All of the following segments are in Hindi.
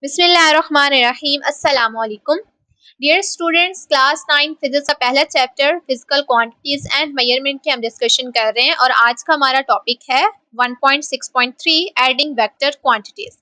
बिस्मिल्लाहिर्रहमानिर्रहीम अस्सलामु अलैकुम। डियर स्टूडेंट्स, क्लास 9 फिजिक्स का पहला chapter physical quantities and measurement की हम डिस्कशन कर रहे हैं और आज का हमारा टॉपिक है 1.6.3 adding vector quantities.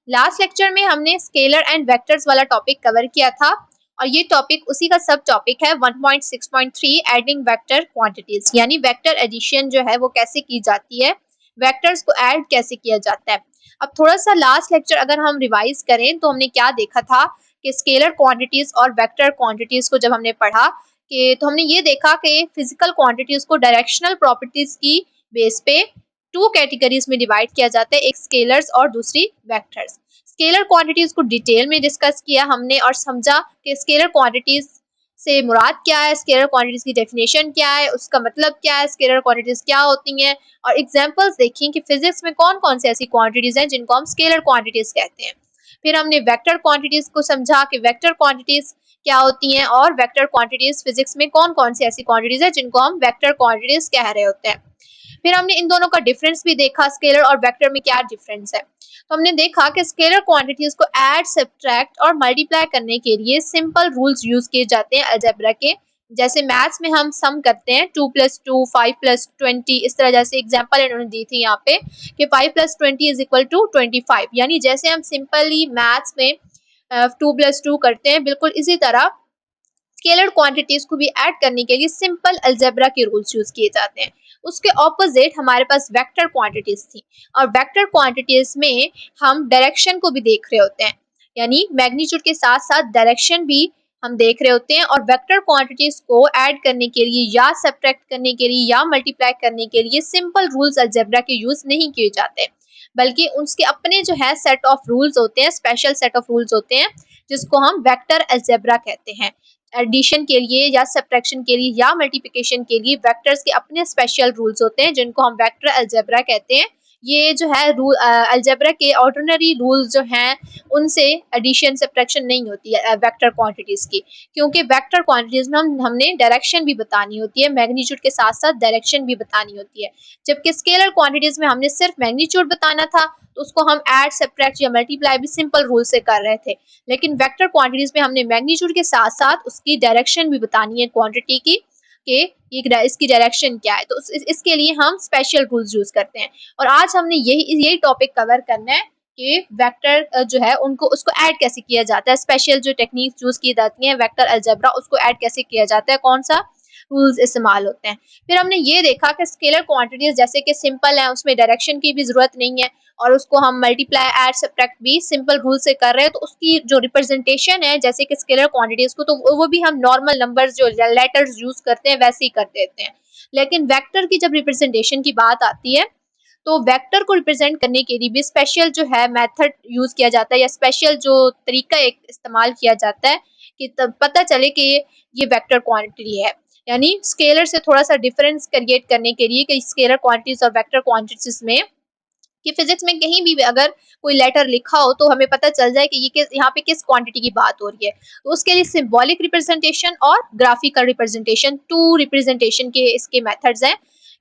Last lecture में हमने स्केलर एंड वेक्टर्स वाला टॉपिक कवर किया था और ये टॉपिक उसी का सब टॉपिक है 1.6.3 एडिंग वेक्टर क्वांटिटीज, यानी वेक्टर एडिशन जो है वो कैसे की जाती है, वेक्टर्स को ऐड कैसे किया जाता है। अब थोड़ा सा लास्ट लेक्चर अगर हम रिवाइज करें तो हमने क्या देखा था कि स्केलर क्वांटिटीज और वेक्टर क्वांटिटीज को जब हमने पढ़ा कि तो हमने ये देखा कि फिजिकल क्वांटिटीज को डायरेक्शनल प्रॉपर्टीज की बेस पे टू कैटेगरीज में डिवाइड किया जाता है, एक स्केलर्स और दूसरी वेक्टर्स। स्केलर क्वांटिटीज को डिटेल में डिस्कस किया हमने और समझा कि स्केलर क्वांटिटीज से मुराद क्या है, स्केलर क्वांटिटीज की डेफिनेशन क्या है, उसका मतलब क्या है, स्केलर क्वांटिटीज क्या होती हैं और एग्जांपल्स देखी कि फिजिक्स में कौन कौन सी ऐसी क्वांटिटीज हैं जिनको हम स्केलर क्वांटिटीज कहते हैं। फिर हमने वेक्टर क्वांटिटीज को समझा कि वेक्टर क्वांटिटीज क्या होती हैं और वेक्टर क्वांटिटीज फिजिक्स में कौन कौन सी ऐसी क्वांटिटीज है जिनको हम वेक्टर क्वांटिटीज कह रहे होते हैं। फिर हमने इन दोनों का डिफरेंस भी देखा, स्केलर और वेक्टर में क्या डिफरेंस है। तो हमने देखा कि स्केलर क्वांटिटीज को ऐड, सब्ट्रैक्ट और मल्टीप्लाई करने के लिए सिंपल रूल्स यूज किए जाते हैं अलजेब्रा के। जैसे मैथ्स में हम सम करते हैं 2 + 2 5 + 20, इस तरह जैसे एग्जांपल इन्होंने दी थी यहाँ पे कि 5 + 20 = 25, यानी जैसे हम सिंपली मैथ्स में 2 + 2 करते हैं, बिल्कुल इसी तरह स्केलर क्वांटिटीज को भी ऐड करने के लिए सिंपल अलजेब्रा के रूल्स यूज किए जाते हैं। उसके ऑपोजिट हमारे पास वेक्टर क्वांटिटीज थी और वेक्टर क्वांटिटीज में हम डायरेक्शन को भी देख रहे होते हैं, यानी मैग्नीट्यूड के साथ साथ डायरेक्शन भी हम देख रहे होते हैं। और वेक्टर क्वांटिटीज को ऐड करने के लिए या सब्ट्रैक्ट करने के लिए या मल्टीप्लाई करने के लिए सिंपल रूल्स अलजेब्रा के यूज नहीं किए जाते, बल्कि उसके अपने जो है सेट ऑफ रूल्स होते हैं, स्पेशल सेट ऑफ रूल्स होते हैं जिसको हम वेक्टर अलजेब्रा कहते हैं। एडिशन के लिए या सब्ट्रैक्शन के लिए या मल्टीप्लिकेशन के लिए वेक्टर्स के अपने स्पेशल रूल्स होते हैं जिनको हम वेक्टर अलजेब्रा कहते हैं। ये जो है रूल अलजेब्रा के ऑर्डिनरी रूल्स जो हैं उनसे एडिशन सब्ट्रैक्शन नहीं होती है वेक्टर क्वांटिटीज की, क्योंकि वेक्टर क्वांटिटीज में हमने डायरेक्शन भी बतानी होती है, मैग्नीट्यूड के साथ साथ डायरेक्शन भी बतानी होती है। जबकि स्केलर क्वांटिटीज में हमने सिर्फ मैग्नीट्यूड बताना था तो उसको हम ऐड, सब्ट्रैक्ट या मल्टीप्लाई भी सिंपल रूल से कर रहे थे। लेकिन वेक्टर क्वांटिटीज में हमने मैग्नीट्यूड के साथ साथ उसकी डायरेक्शन भी बतानी है क्वांटिटी की कि इसकी डायरेक्शन क्या है, तो इसके लिए हम स्पेशल रूल्स यूज करते हैं। और आज हमने यही टॉपिक कवर करना है कि वेक्टर जो है उनको उसको ऐड कैसे किया जाता है, स्पेशल जो टेक्निक्स यूज की जाती हैं वेक्टर अलजेब्रा उसको ऐड कैसे किया जाता है, कौन सा रूल्स इस्तेमाल होते हैं। फिर हमने ये देखा कि स्केलर क्वांटिटीज जैसे कि सिंपल है, उसमें डायरेक्शन की भी जरूरत नहीं है और उसको हम मल्टीप्लाई, ऐड, सब्ट्रैक्ट भी सिंपल रूल से कर रहे हैं, तो उसकी जो रिप्रेजेंटेशन है जैसे कि स्केलर क्वांटिटीज को, तो वो भी हम नॉर्मल नंबर्स जो लेटर्स यूज करते हैं वैसे ही कर देते हैं। लेकिन वेक्टर की जब रिप्रेजेंटेशन की बात आती है तो वेक्टर को रिप्रेजेंट करने के लिए भी स्पेशल जो है मेथड यूज किया जाता है या स्पेशल जो तरीका एक इस्तेमाल किया जाता है कि तब पता चले कि ये वेक्टर क्वांटिटी है। यानी स्केलर से थोड़ा सा डिफरेंस क्रिएट करने के लिए कि स्केलर क्वांटिटीज और वेक्टर क्वांटिटीज में कि फिजिक्स में कहीं भी अगर कोई लेटर लिखा हो तो हमें पता चल जाए कि ये यहाँ पे किस क्वांटिटी की बात हो रही है। तो उसके लिए सिंबॉलिक रिप्रेजेंटेशन और ग्राफिकल रिप्रेजेंटेशन, टू रिप्रेजेंटेशन के इसके मेथड्स हैं।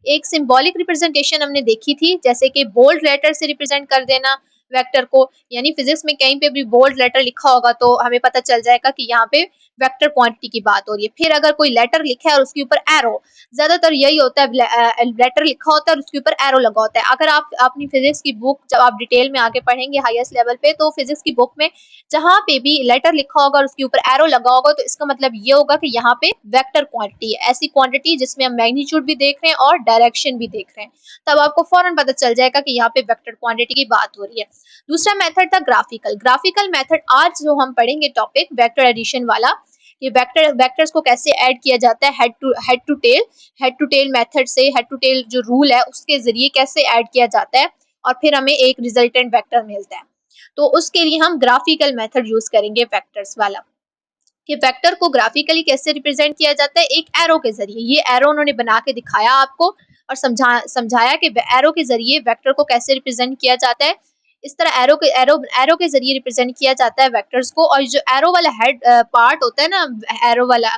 एक सिंबॉलिक रिप्रेजेंटेशन हमने देखी थी, जैसे कि बोल्ड लेटर से रिप्रेजेंट कर देना वेक्टर को, यानी फिजिक्स में कहीं पे भी बोल्ड लेटर लिखा होगा तो हमें पता चल जाएगा कि यहाँ पे वेक्टर क्वांटिटी की बात हो रही है। फिर अगर कोई लेटर लिखा है और उसके ऊपर एरो, ज्यादातर यही होता है, लेटर लिखा होता है और उसके ऊपर एरो लगा होता है। अगर आप अपनी फिजिक्स की बुक जब आप डिटेल में आगे पढ़ेंगे हाईएस्ट लेवल पे, तो फिजिक्स की बुक में जहां पे भी लेटर लिखा होगा और उसके ऊपर एरो लगा होगा तो इसका मतलब ये होगा कि यहाँ पे वेक्टर क्वांटिटी है, ऐसी क्वांटिटी जिसमें हम मैग्नीट्यूड भी देख रहे हैं और डायरेक्शन भी देख रहे हैं। तब आपको फौरन पता चल जाएगा कि यहाँ पे वेक्टर क्वांटिटी की बात हो रही है। दूसरा मेथड था ग्राफिकल। ग्राफिकल मेथड आज जो हम पढ़ेंगे टॉपिक वेक्टर एडिशन वाला, ये वेक्टर्स को कैसे ऐड किया जाता है हेड टू टेल मेथड से, हेड टू टेल जो रूल है उसके जरिए कैसे ऐड किया जाता है और फिर हमें एक रिजल्टेंट वेक्टर मिलता है। तो उसके लिए हम ग्राफिकल मेथड यूज करेंगे वेक्टर्स वाला कि वेक्टर को ग्राफिकली कैसे रिप्रेजेंट किया जाता है, एक एरो के जरिए। ये एरो उन्होंने बना के दिखाया आपको और समझाया कि एरो के जरिए वेक्टर को कैसे रिप्रेजेंट किया जाता है। इस तरह एरो के जरिए रिप्रेजेंट किया जाता है वेक्टर्स को। और जो एरो वाला हेड पार्ट होता है ना, एरो वाला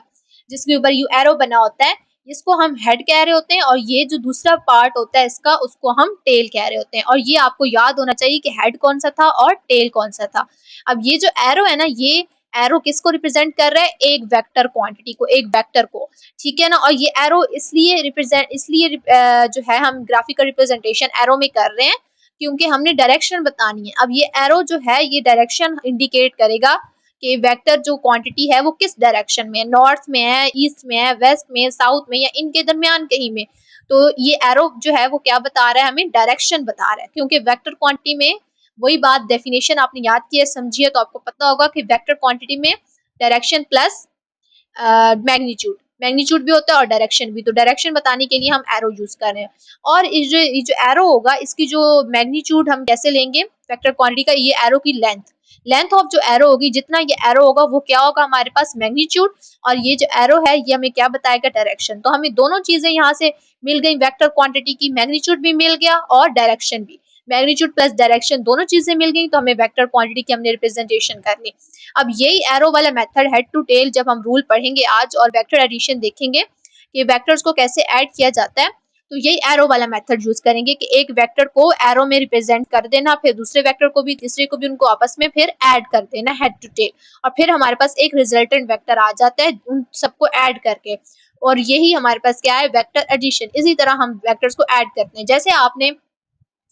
जिसके ऊपर यू एरो बना होता है, इसको हम हेड कह रहे होते हैं और ये जो दूसरा पार्ट होता है इसका उसको हम टेल कह रहे होते हैं। और ये आपको याद होना चाहिए कि हेड कौन सा था और टेल कौन सा था। अब ये जो एरो है ना, ये एरो किसको रिप्रेजेंट कर रहा है? एक वेक्टर क्वांटिटी को, एक वेक्टर को, ठीक है ना। और ये एरो इसलिए जो है हम ग्राफिकल रिप्रेजेंटेशन एरो में कर रहे हैं क्योंकि हमने डायरेक्शन बतानी है। अब ये एरो जो है ये डायरेक्शन इंडिकेट करेगा कि वेक्टर जो क्वांटिटी है वो किस डायरेक्शन में है, नॉर्थ में है, ईस्ट में है, वेस्ट में, साउथ में, या इनके दरमियान कहीं में। तो ये एरो जो है वो क्या बता रहा है? हमें डायरेक्शन बता रहा है, क्योंकि वेक्टर क्वांटिटी में वही बात, डेफिनेशन आपने याद की है, समझिए तो आपको पता होगा कि वेक्टर क्वांटिटी में डायरेक्शन प्लस मैग्नीट्यूड, मैग्नीट्यूड भी होता है और डायरेक्शन भी। तो डायरेक्शन बताने के लिए हम एरो यूज कर रहे हैं। और ये जो एरो होगा इसकी जो मैग्नीट्यूड हम कैसे लेंगे वेक्टर क्वांटिटी का? ये एरो की लेंथ ऑफ जो एरो होगी, जितना ये एरो होगा वो क्या होगा हमारे पास? मैग्नीट्यूड। और ये जो एरो है ये हमें क्या बताएगा? डायरेक्शन। तो हमें दोनों चीजें यहाँ से मिल गई, वेक्टर क्वांटिटी की मैग्नीट्यूड भी मिल गया और डायरेक्शन भी, मैग्नीट्यूड प्लस डायरेक्शन दोनों चीजें मिल गई, तो हमें वेक्टर क्वांटिटी की हमने रिप्रेजेंटेशन कर ली। अब यही एरो वाला मेथड हेड टू टेल जब हम रूल पढ़ेंगे आज और वेक्टर एडिशन देखेंगे कि वेक्टर्स को कैसे ऐड किया जाता है, तो यही एरो वाला मेथड यूज करेंगे कि एक वेक्टर को एरो में रिप्रेजेंट कर देना, फिर दूसरे वेक्टर को भी, तीसरे को भी, उनको आपस में फिर ऐड कर देना हेड टू टेल, और फिर हमारे पास एक रिजल्टेंट वेक्टर आ जाता है उन सबको ऐड करके। और यही हमारे पास क्या है? Vector addition. इसी तरह हम वेक्टर्स को ऐड करते हैं, जैसे आपने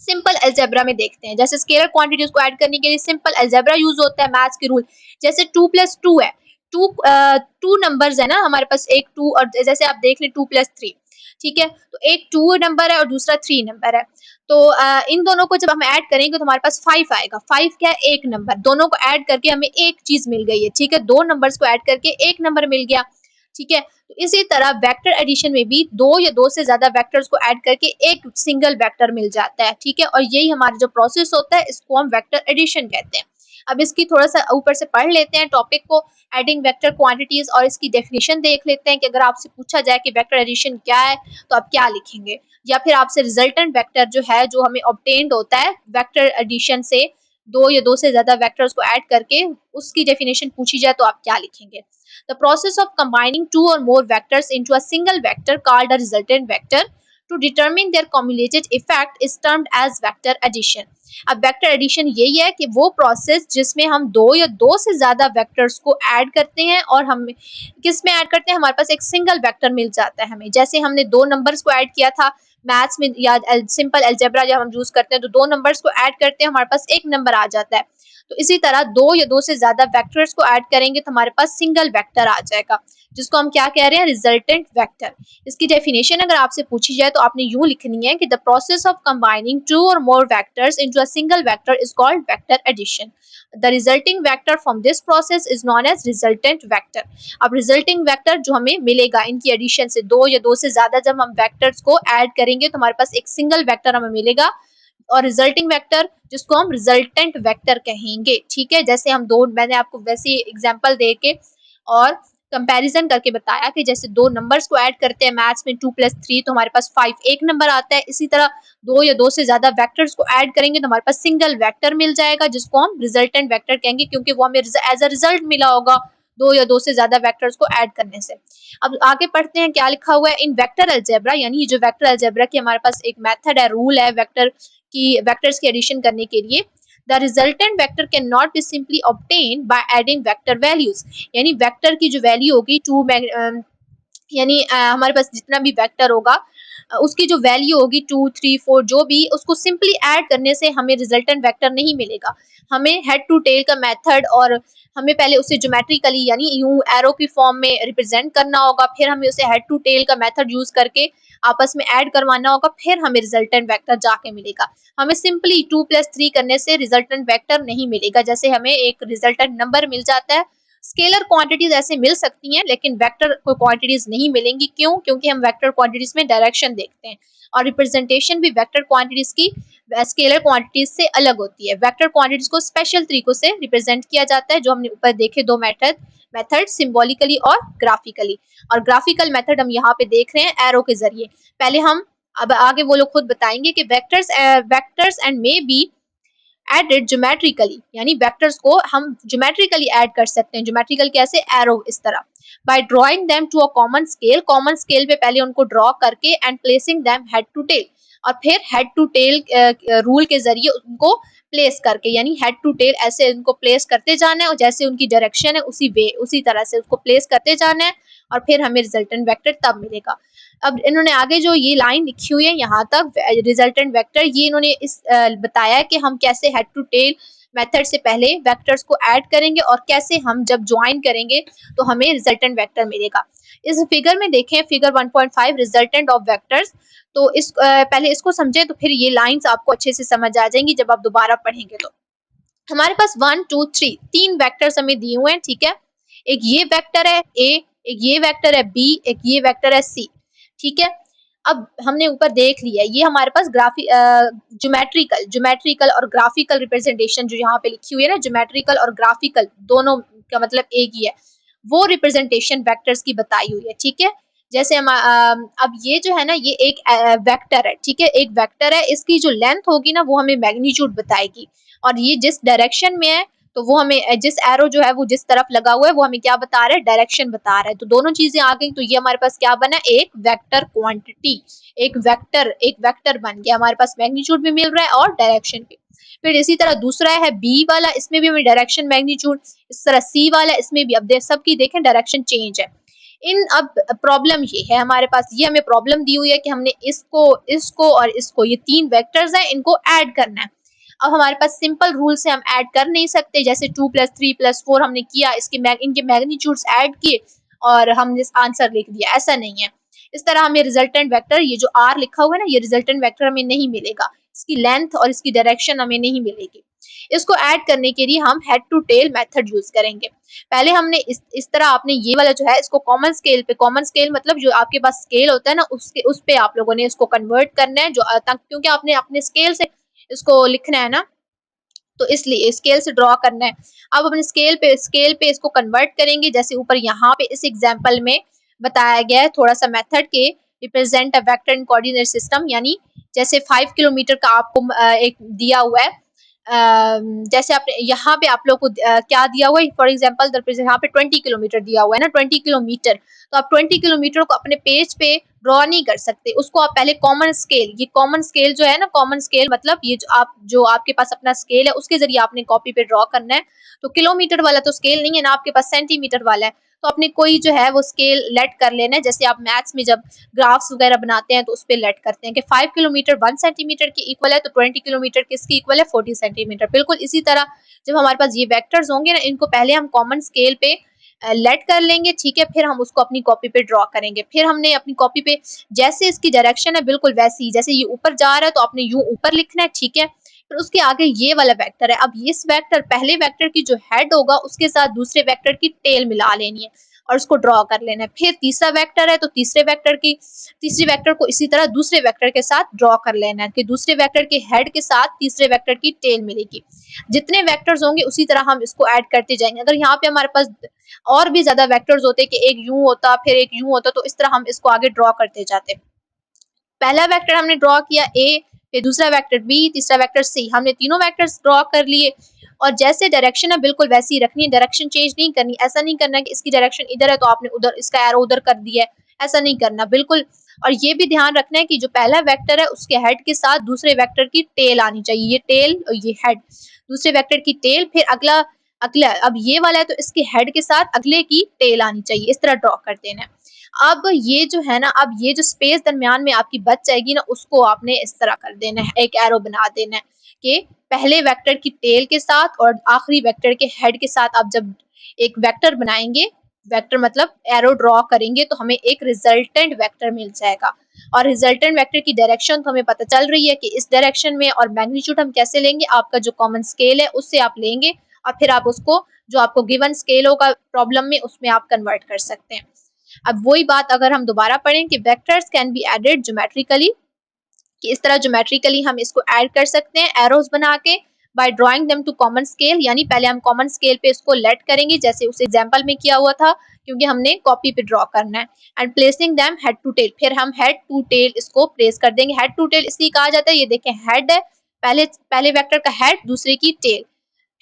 सिंपल अलजेब्रा में देखते हैं, जैसे स्केलर क्वांटिटीज को ऐड करने के लिए सिंपल अलजेब्रा यूज होता है, मैथ्स के रूल। जैसे 2 + 2 है, टू नंबर्स है ना हमारे पास, एक 2 और जैसे आप देख लें 2 + 3, ठीक है। तो एक 2 नंबर है और दूसरा 3 नंबर है। तो इन दोनों को जब हम ऐड करेंगे तो हमारे पास 5 आएगा। 5 क्या है? एक नंबर। दोनों को ऐड करके हमें एक चीज मिल गई है, ठीक है। दो नंबर्स को ऐड करके एक नंबर मिल गया, ठीक है। तो इसी तरह वेक्टर एडिशन में भी दो या दो से ज्यादा वेक्टर्स को ऐड करके एक सिंगल वेक्टर मिल जाता है, ठीक है। और यही हमारा जो प्रोसेस होता है इसको हम वेक्टर एडिशन कहते हैं। अब इसकी थोड़ा सा ऊपर से पढ़ लेते हैं टॉपिक को, एडिंग वेक्टर क्वांटिटीज, और इसकी डेफिनेशन देख लेते हैं कि अगर आपसे पूछा जाए कि वेक्टर एडिशन क्या है तो आप क्या लिखेंगे, या फिर आपसे रिजल्टेंट वेक्टर जो है जो हमें ऑब्टेन्ड होता है वेक्टर एडिशन से, दो या दो से ज्यादा वेक्टर्स को ऐड करके उसकी डेफिनेशन पूछी जाए तो आप क्या लिखेंगे? The process of combining two or more vectors into a single vector called a resultant vector to determine their cumulative effect is termed as vector addition. अब वेक्टर एडिशन यही है कि वो प्रोसेस जिसमें हम दो या दो से ज्यादा वेक्टर्स को ऐड करते हैं, और हम किस में ऐड करते हैं? हमारे पास एक सिंगल वेक्टर मिल जाता है हमें। जैसे हमने दो नंबर्स को ऐड किया था मैथ्स में, या सिंपल अलजेब्रा जब हम यूज करते हैं तो दो नंबर्स को ऐड करते हैं, हमारे पास एक नंबर आ जाता है। तो इसी तरह दो या दो से ज्यादा वेक्टर्स को ऐड करेंगे तो हमारे पास सिंगल वेक्टर आ जाएगा, जिसको हम क्या कह रहे हैं? Resultant vector. इसकी डेफिनेशन अगर आपसे पूछी जाए तो आपने यूं लिखनी है कि the process of combining two or more vectors into a single vector is called vector addition. The resulting vector from this process is known as resultant vector. अब रिजल्टिंग वेक्टर जो हमें मिलेगा इनकी एडिशन से, दो या दो से ज्यादा जब हम वेक्टर्स को ऐड करेंगे तो हमारे पास एक सिंगल वेक्टर हमें मिलेगा, और रिजल्टिंग वेक्टर जिसको हम रिजल्टेंट वेक्टर कहेंगे, ठीक है। जैसे हम दो, मैंने आपको वैसे एग्जांपल दे के और कंपैरिजन करके बताया कि जैसे दो नंबर्स को ऐड करते हैं मैथ्स में 2 + 3 तो हमारे पास 5 एक नंबर आता है। इसी तरह दो या दो से ज्यादा वेक्टर्स को ऐड करेंगे तो हमारे पास सिंगल वेक्टर मिल जाएगा, जिसको हम रिजल्टेंट वेक्टर कहेंगे, क्योंकि वो हमें एज अ रिजल्ट मिला होगा दो या दो से ज्यादा वेक्टर्स को ऐड करने से। अब आगे पढ़ते हैं क्या लिखा हुआ है इन वेक्टर अलजेब्रा, यानी जो वेक्टर अलजेब्रा की हमारे पास एक मेथड है, रूल है वेक्टर की, वेक्टर्स की एडिशन करने के लिए। The resultant vector can not be simply obtain by adding vector values, यानी वेक्टर की जो वैल्यू होगी यानी हमारे पास जितना भी वेक्टर होगा उसकी जो वैल्यू होगी 2, 3, 4 जो भी, उसको सिंपली ऐड करने से हमें रिजल्टेंट वेक्टर नहीं मिलेगा। हमें हेड टू टेल का मेथड, और हमें पहले उसे ज्योमेट्रिकली यानी यूं एरो की फॉर्म में रिप्रेजेंट करना होगा, फिर हमें उसे हेड टू टेल का मेथड यूज करके आपस में ऐड करवाना होगा, फिर हमें रिजल्टेंट वेक्टर जाके मिलेगा। हमें सिंपली 2 + 3 करने से रिजल्टेंट वेक्टर नहीं मिलेगा, जैसे हमें एक रिजल्टेंट नंबर मिल जाता है। स्केलर क्वांटिटीज ऐसे मिल सकती हैं लेकिन वेक्टर क्वांटिटीज नहीं मिलेंगी। क्यों? क्योंकि हम वेक्टर क्वांटिटीज में डायरेक्शन देखते हैं, और रिप्रेजेंटेशन भी वेक्टर क्वांटिटीज की स्केलर क्वांटिटीज से अलग होती है। वेक्टर क्वांटिटीज को स्पेशल तरीकों से रिप्रेजेंट किया जाता है, जो हमने ऊपर देखे दो मेथड सिंबॉलिकली और ग्राफिकली। और ग्राफिकल मेथड हम यहाँ पे देख रहे हैं एरो के जरिए। पहले हम, अब आगे वो लोग खुद बताएंगे कि vectors and may be added geometrically, यानी वेक्टर्स को हम ज्योमेट्रिकली ऐड कर सकते हैं। ज्योमेट्रिकल कैसे? एरो इस तरह। By drawing them to a common scale पे पहले उनको ड्रॉ करके and placing them head to tail, और फिर हेड टू टेल रूल के जरिए उनको प्लेस करके, यानी हेड टू टेल ऐसे उनको प्लेस करते जाना है और जैसे उनकी डायरेक्शन है उसी तरह से उसको प्लेस करते जाना है, और फिर हमें रिजल्टेंट वेक्टर तब मिलेगा। अब इन्होंने आगे जो ये लाइन लिखी हुई है यहाँ तक रिजल्टेंट वेक्टर, ये इन्होंने बताया कि हम कैसे हेड टू टेल मेथड से पहले वेक्टर्स को ऐड करेंगे और कैसे हम जब ज्वाइन करेंगे तो हमें रिजल्टेंट वेक्टर मिलेगा। इस फिगर में देखें, फिगर 1.5 रिजल्टेंट ऑफ वेक्टर्स। तो पहले इसको समझें तो फिर ये लाइंस आपको अच्छे से समझ आ जाएंगी जब आप दोबारा पढ़ेंगे। तो हमारे पास 1 2 3 तीन वेक्टर्स हमें दिए हुए हैं, ठीक है। एक ये वेक्टर है ए, एक ये वेक्टर है बी, एक ये वेक्टर है सी, ठीक है। अब हमने ऊपर देख लिया, ये हमारे पास ज्योमेट्रिकल और ग्राफिकल रिप्रेजेंटेशन जो यहाँ पे लिखी हुई है ना, ज्योमेट्रिकल और ग्राफिकल दोनों का मतलब एक ही है, वो रिप्रेजेंटेशन वेक्टर्स की बताई हुई है, ठीक है। जैसे हम अब ये जो है ना, ये एक वेक्टर है, ठीक है, एक वेक्टर है, इसकी जो लेंथ होगी ना वो हमें मैग्नीट्यूड बताएगी, और ये जिस डायरेक्शन में है तो वो हमें, जिस एरो जो है वो जिस तरफ लगा हुआ है वो हमें क्या बता रहा है, डायरेक्शन बता रहा है। तो दोनों चीजें आ गई, तो ये हमारे पास क्या बना, एक वेक्टर क्वांटिटी, एक वेक्टर बन गया, हमारे पास मैग्नीट्यूड भी मिल रहा है और डायरेक्शन भी। फिर इसी तरह दूसरा है बी वाला, इसमें भी हमें डायरेक्शन मैग्नीट्यूड, इस तरह सी वाला, इसमें भी अब सबकी देखें डायरेक्शन चेंज है। अब प्रॉब्लम ये है हमारे पास, ये हमें प्रॉब्लम दी हुई है कि हमने इसको इसको और इसको, ये तीन वेक्टर्स हैं, इनको ऐड करना है। अब हमारे पास सिंपल रूल से हम ऐड कर नहीं सकते, जैसे 2 + 3 + 4 हमने किया, इनके मैग्नीट्यूड्स ऐड किए और हमने आंसर लिख दिया, ऐसा नहीं है। इस तरह हमें रिजल्टेंट वेक्टर, ये जो आर लिखा हुआ है ना, ये रिजल्टेंट वेक्टर हमें नहीं मिलेगा, इसकी लेंथ और इसकी डायरेक्शन हमें नहीं मिलेगी। इसको ऐड करने के लिए हम head to tail method use करेंगे। पहले हमने इस तरह आपने ये वाला जो है इसको कॉमन स्केल मतलब जो आपके पास स्केल होता है ना, उस पे आप लोगों ने इसको कन्वर्ट करना है, जो क्योंकि आपने अपने स्केल से इसको लिखना है ना, तो इसलिए स्केल से ड्रॉ करना है। अब अपने स्केल पे इसको कन्वर्ट करेंगे, जैसे ऊपर यहाँ पे इस एग्जांपल में बताया गया है थोड़ा सा मेथड के represent a vector in coordinate system, यानी जैसे 5 किलोमीटर का आपको एक दिया हुआ है, जैसे आपने यहाँ पे आप लोग को क्या दिया हुआ है, फॉर एग्जाम्पल यहाँ पे 20 किलोमीटर दिया हुआ है ना, 20 किलोमीटर, तो आप 20 किलोमीटर को अपने पेज पे ड्रॉ नहीं कर सकते, उसको आप पहले कॉमन स्केल, ये कॉमन स्केल जो है ना, कॉमन स्केल मतलब ये जो आपके पास अपना स्केल है उसके जरिए आपने कॉपी पे ड्रॉ करना है। तो किलोमीटर वाला तो स्केल नहीं है ना, आपके पास सेंटीमीटर वाला है, तो अपने कोई जो है वो स्केल लेट कर लेना है, जैसे आप मैथ्स में जब ग्राफ्स वगैरह बनाते हैं तो उस पर लेट करते हैं कि 5 किलोमीटर 1 सेंटीमीटर की इक्वल है, तो 20 किलोमीटर किसकी इक्वल है, 40 सेंटीमीटर। बिल्कुल इसी तरह जब हमारे पास ये वेक्टर्स होंगे ना, इनको पहले हम कॉमन स्केल पे लेट कर लेंगे, ठीक है, फिर हम उसको अपनी कॉपी पे ड्रॉ करेंगे। फिर हमने अपनी कॉपी पे जैसे इसकी डायरेक्शन है बिल्कुल वैसी ही, जैसे ये ऊपर जा रहा है तो आपने यूं ऊपर लिखना है, ठीक है। फिर उसके आगे ये वाला वेक्टर है, अब इस वेक्टर पहले वेक्टर की जो हेड होगा उसके साथ दूसरे वेक्टर की टेल मिला लेनी है और उसको ड्रॉ कर लेना है। फिर तीसरा वेक्टर है तो तीसरी वेक्टर को इसी तरह दूसरे वेक्टर के साथ ड्रॉ कर लेना है कि दूसरे वेक्टर के हेड के साथ तीसरे वेक्टर की टेल मिलेगी। जितने वेक्टर्स होंगे उसी तरह हम इसको ऐड करते जाएंगे। अगर यहाँ पे हमारे पास और भी ज्यादा वेक्टर्स होते कि एक यूं होता फिर एक यूं होता, तो इस तरह हम इसको आगे ड्रॉ करते जाते। पहला वेक्टर हमने ड्रॉ किया ए, फिर दूसरा वेक्टर बी, तीसरा वेक्टर सी, हमने तीनों वेक्टर्स ड्रॉ कर लिए और जैसे डायरेक्शन है बिल्कुल वैसी ही रखनी है, डायरेक्शन चेंज नहीं करनी। ऐसा नहीं करना कि इसकी डायरेक्शन इधर है तो आपने उधर इसका एरो उधर कर दिया है, ऐसा नहीं करना बिल्कुल। और ये भी ध्यान रखना है कि जो पहला वेक्टर है उसके हेड के साथ दूसरे वेक्टर की टेल आनी चाहिए, ये टेल और ये हेड, दूसरे वेक्टर की टेल, फिर अगला अगला अब ये वाला है तो इसके हेड के साथ अगले की टेल आनी चाहिए, इस तरह ड्रॉ कर देना है। अब ये जो है ना, अब ये जो स्पेस दरमियान में आपकी बच जाएगी ना, उसको आपने इस तरह कर देना है, एक एरो बना देना है कि पहले वेक्टर की टेल के साथ और आखिरी वेक्टर के हेड के साथ आप जब एक वेक्टर बनाएंगे, वेक्टर मतलब एरो ड्रॉ करेंगे, तो हमें एक रिजल्टेंट वेक्टर मिल जाएगा। और रिजल्टेंट वेक्टर की डायरेक्शन तो हमें पता चल रही है कि इस डायरेक्शन में, और मैग्नीट्यूड हम कैसे लेंगे, आपका जो कॉमन स्केल है उससे आप लेंगे और फिर आप उसको जो आपको गिवन स्केल होगा प्रॉब्लम में उसमें आप कन्वर्ट कर सकते हैं। अब वही बात अगर हम दोबारा पढ़ें कि vectors can be added geometrically, कि इस तरह ज्योमेट्रिकली हम इसको ऐड कर सकते हैं एरोज बना के, by drawing them to common scale, यानी पहले हम कॉमन स्केल पे इसको लेट करेंगे जैसे उस एग्जांपल में किया हुआ था, क्योंकि हमने कॉपी पे ड्रॉ करना है। And placing them head to tail, फिर हम हेड टू टेल इसको प्लेस कर देंगे। हेड टू टेल इसलिए कहा जाता है, ये देखें हेड है, पहले वेक्टर का हेड, दूसरे की टेल,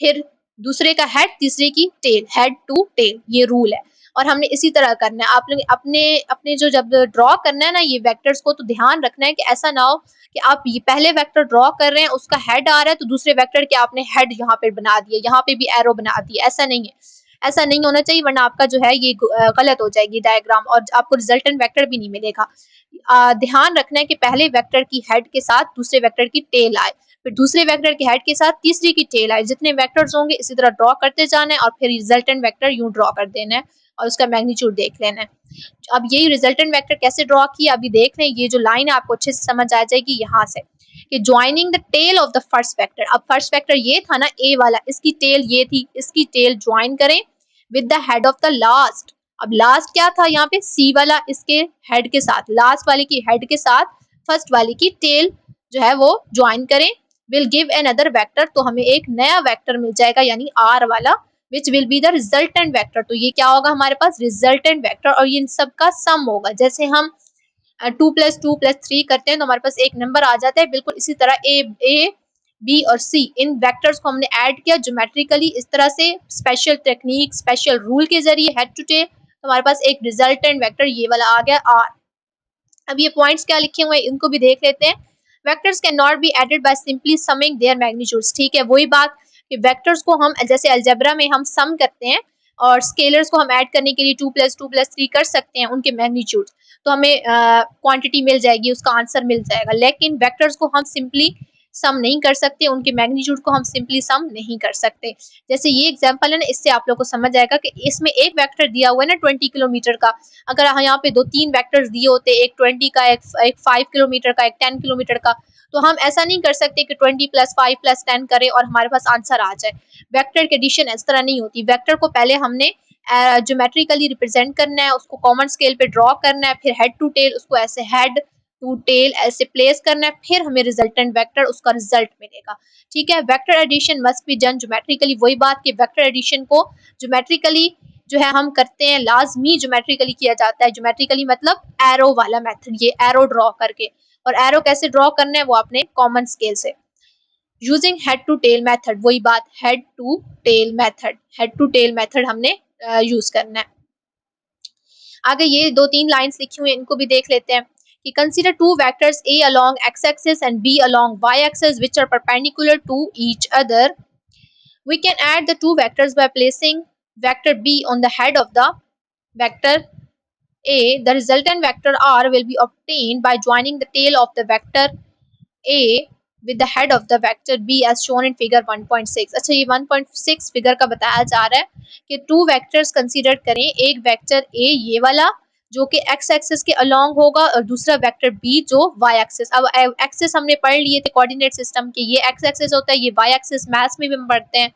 फिर दूसरे का हेड, तीसरे की टेल, हेड टू टेल, ये रूल है। और हमने इसी तरह करना है। आप लोग अपने अपने जो जब ड्रॉ करना है ना ये वेक्टर्स को, तो ध्यान रखना है कि ऐसा ना हो कि आप ये पहले वेक्टर ड्रॉ कर रहे हैं, उसका हेड आ रहा है तो दूसरे वेक्टर के आपने हेड यहाँ पे बना दिया, यहाँ पे भी एरो बना दिया। ऐसा नहीं है, ऐसा नहीं होना चाहिए, वरना आपका जो है ये गलत हो जाएगी डायग्राम और आपको रिजल्टेंट वेक्टर भी नहीं मिलेगा। ध्यान रखना है कि पहले वेक्टर की हेड के साथ दूसरे वेक्टर की टेल आए, फिर दूसरे वेक्टर के हेड के साथ तीसरी की टेल आए। जितने वेक्टर्स होंगे इसी तरह ड्रॉ करते जाना है और फिर रिजल्टेंट वेक्टर यूं ड्रॉ कर देना है और उसका मैग्नीट्यूड देख लेना है। अब यही रिजल्टेंट वेक्टर कैसे ड्रॉ किया अभी देख रहे हैं। ये जो लाइन है आपको अच्छे से समझ आ जाएगी यहाँ से कि joining the tail of the first vector. अब फर्स्ट वेक्टर ये था ना ए वाला, इसकी टेल ये थी, इसकी टेल ज्वाइन करें with the head of the last. अब लास्ट क्या था यहाँ पे, सी वाला, इसके हेड के साथ, लास्ट वाले की हेड के साथ फर्स्ट वाले की टेल जो है वो ज्वाइन करें। विल गिव अनदर वेक्टर, तो हमें एक नया वेक्टर मिल जाएगा यानी आर वाला, which will be the resultant vector. तो ये क्या होगा हमारे पास, रिजल्टेंट वेक्टर, और ये इन सब का सम होगा। जैसे हम 2+2+3 करते हैं तो हमारे पास एक नंबर आ जाता है, बिल्कुल इसी तरह ए बी और सी इन वेक्टर्स को हमने ऐड किया ज्योमेट्रिकली इस तरह से, स्पेशल टेक्निक, स्पेशल रूल के जरिए हेड टू टेल, तो हमारे पास एक रिजल्टेंट वेक्टर ये वाला आ गया आर। अब ये पॉइंट्स क्या लिखे हुए हैं इनको भी देख लेते हैं। Vectors can not be added by simply summing their magnitudes. ठीक है, वही बात कि वेक्टर्स को हम जैसे अलजेब्रा में हम सम करते हैं और स्केलर्स को हम ऐड करने के लिए 2+2+3 कर सकते हैं उनके मैग्नीट्यूड, तो हमें क्वांटिटी मिल जाएगी, उसका आंसर मिल जाएगा। लेकिन वेक्टर्स को हम सिंपली सम नहीं कर सकते, उनके मैग्नीट्यूड को हम सिंपली सम नहीं कर सकते। जैसे ये एग्जांपल है ना, इससे आप लोग को समझ आएगा कि इसमें एक वेक्टर दिया हुआ है ना 20 किलोमीटर का, अगर यहाँ पे 2-3 वेक्टर्स दिए होते, एक 20 का, एक 5 किलोमीटर का, एक 10 किलोमीटर का, तो हम ऐसा नहीं कर सकते कि 20+5+10 करें और हमारे पास आंसर आ जाए। वेक्टर की एडिशन इस तरह नहीं होती। वेक्टर को पहले हमने ज्योमेट्रिकली रिप्रेजेंट करना है, उसको कॉमन स्केल पे ड्रॉ करना है, फिर हेड टू टेल उसको ऐसे हेड टू टेल ऐसे प्लेस करना है, फिर हमें रिजल्टेंट वेक्टर उसका रिजल्ट मिलेगा। ठीक है, vector addition must be done geometrically. वही बात कि वेक्टर एडिशन को ज्योमेट्रिकली जो है हम करते हैं, लाजमी ज्योमेट्रिकली किया जाता है। ज्योमेट्रिकली मतलब एरो वाला मेथड, ये एरो ड्रॉ करके, और एरो कैसे ड्रॉ करना है वो अपने कॉमन स्केल से, using head to tail method. वही बात, head to tail method, head to tail method हमने यूज करना है। आगे ये 2-3 लाइंस लिखी हुई हैं इनको भी देख लेते हैं कि consider two vectors A along X axis and B along Y axis which are perpendicular to each other. We can add the two vectors by placing vector B on the head of the vector A. The resultant vector R will be obtained by joining the tail of the vector A with the head of the vector B as shown in figure 1.6। अच्छा, ये 1.6 फिगर का बताया जा रहा है कि टू वेक्टर्स कंसीडर करें, एक वेक्टर A ये वाला जो कि x एक्सिस के अलोंग होगा और दूसरा वेक्टर B जो y एक्सिस। अब एक्सिस हमने पढ़ लिए थे कोऑर्डिनेट सिस्टम के, ये x एक्सिस होता है, ये y एक्सिस। मैथ्स में भी हम पढ़ते हैं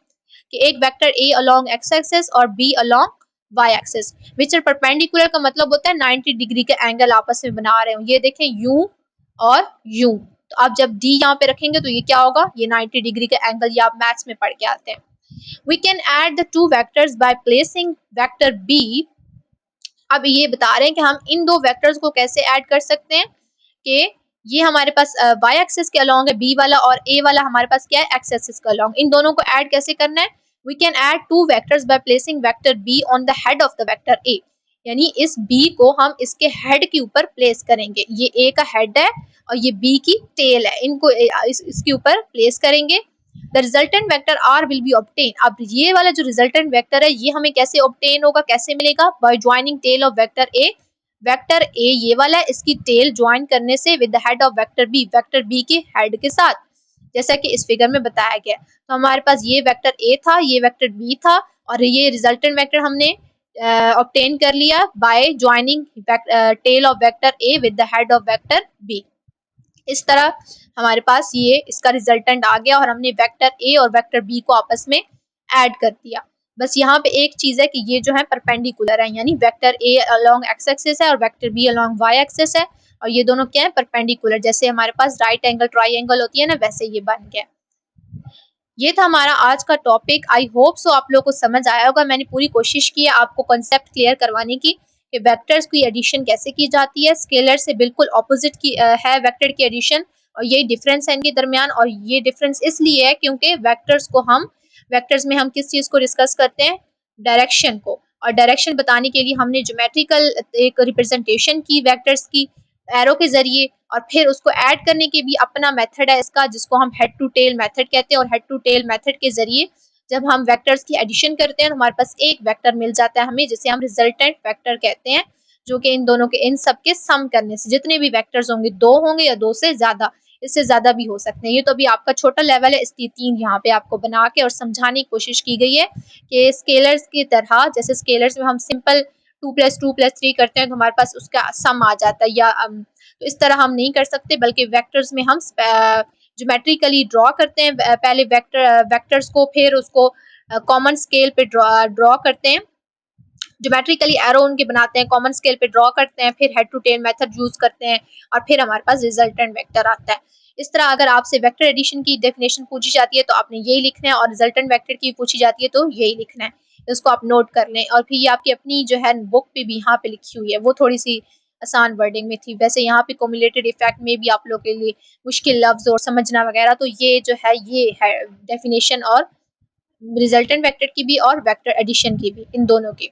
कि एक vector A along x axis और B along y axis, which are perpendicular का मतलब होता है 90 डिग्री के एंगल आपस में बना रहे हो। ये देखें यूं और यूं, तो आप जब D यहाँ पे रखेंगे तो ये क्या होगा, ये 90 डिग्री का एंगल, ये आप मैथ्स में पढ़ के आते हैं। We can add the two vectors by placing vector B। अब ये बता रहे हैं कि हम इन दो वेक्टर्स को कैसे ऐड कर सकते हैं कि ये हमारे पास y एक्सिस के अलोंग है B वाला और A वाला हमारे पास क्या है x एक्सिस के अलोंग। इन दोनों को ऐड कैसे करना है, we can add two vectors by placing vector B on the head of the vector A। यानी इस B को हम इसके हेड के ऊपर प्लेस करेंगे, ये A का हेड है और ये B की टेल है, इनको इसके ऊपर प्लेस करेंगे। The resultant vector R will be obtained। अब ये वाला जो रिजल्टेंट वेक्टर है ये हमें कैसे ऑब्टेन होगा, कैसे मिलेगा, by joining tail of vector A। Vector A ये वाला है, इसकी टेल ज्वाइन करने से with the head of vector B, vector B के हेड के साथ, जैसा कि इस फिगर में बताया गया। तो हमारे पास ये वेक्टर A था, ये वेक्टर B था, और ये रिजल्टेंट वेक्टर हमने ऑब्टेन कर लिया by joining tail of vector A with the head of vector B। इस तरह हमारे पास ये इसका रिजल्टेंट आ गया और हमने वेक्टर A और वेक्टर B को आपस में ऐड कर दिया। बस यहाँ पे एक चीज है कि ये जो है परपेंडिकुलर है, यानी vector A along x axis है और vector B along y axis है, और ये दोनों क्या है, परपेंडिकुलर। जैसे हमारे पास राइट एंगल ट्राइंगल होती है ना, वैसे ये बन गया। ये था हमारा आज का टॉपिक। आई होप सो आप लोगों को समझ आया होगा। मैंने पूरी कोशिश की है आपको कॉन्सेप्ट क्लियर करवाने की कि वेक्टर्स की एडिशन कैसे की जाती है। स्केलर से बिल्कुल ऑपोजिट की है वेक्टर की एडिशन, और यही डिफरेंस है इनके दरमियान। और ये डिफरेंस इसलिए है क्योंकि वेक्टर्स में हम किस चीज को डिस्कस करते हैं, डायरेक्शन को, और डायरेक्शन बताने के लिए हमने ज्योमेट्रिकल एक रिप्रेजेंटेशन की वेक्टर्स की एरो के जरिए, और फिर उसको ऐड करने के भी अपना मेथड है इसका, जिसको हम हेड टू टेल मेथड कहते हैं। और हेड टू टेल मेथड के जरिए जब हम वेक्टर्स की एडिशन करते हैं तो हमारे पास एक वेक्टर मिल जाता है हमें, जिसे हम रिजल्टेंट वेक्टर कहते हैं, जो कि इन दोनों के इन सब के सम करने से जितने भी वेक्टर्स होंगे, 2 होंगे या 2 से ज्यादा, इससे ज्यादा भी हो सकते हैं। ये तो अभी आपका छोटा लेवल है, इसकी 3 यहाँ पे आपको बना के और समझाने की कोशिश की गई है कि स्केलर्स की तरह, जैसे स्केलर्स में हम सिंपल 2+2+3 करते हैं तो हमारे पास उसका सम आ जाता है, या तो इस तरह हम नहीं कर सकते, बल्कि वेक्टर्स में हम ज्योमेट्रिकली ड्रॉ करते हैं पहले वेक्टर्स को, फिर उसको कॉमन स्केल पे ड्रॉ करते हैं, ज्योमेट्रिकली एरो उनके बनाते हैं, कॉमन स्केल पे ड्रॉ करते हैं, फिर head to tail method use करते हैं, और फिर हमारे पास रिजल्टेंट वेक्टर आता है। इस तरह अगर आपसे वेक्टर एडिशन की डेफिनेशन पूछी जाती है तो आपने यही लिखना है, और रिजल्टेंट वेक्टर की पूछी जाती है तो यही लिखना है। इसको आप नोट कर लें। और फिर ये आपकी अपनी जो है बुक पे भी यहाँ पे लिखी हुई है, वो थोड़ी सी आसान वर्डिंग में थी। वैसे यहाँ पे कम्युलेटेड इफेक्ट में भी आप लोग के लिए मुश्किल लफ्ज और समझना वगैरह, तो ये है डेफिनेशन और रिजल्टेंट वेक्टर की भी और वेक्टर एडिशन की भी, इन दोनों की।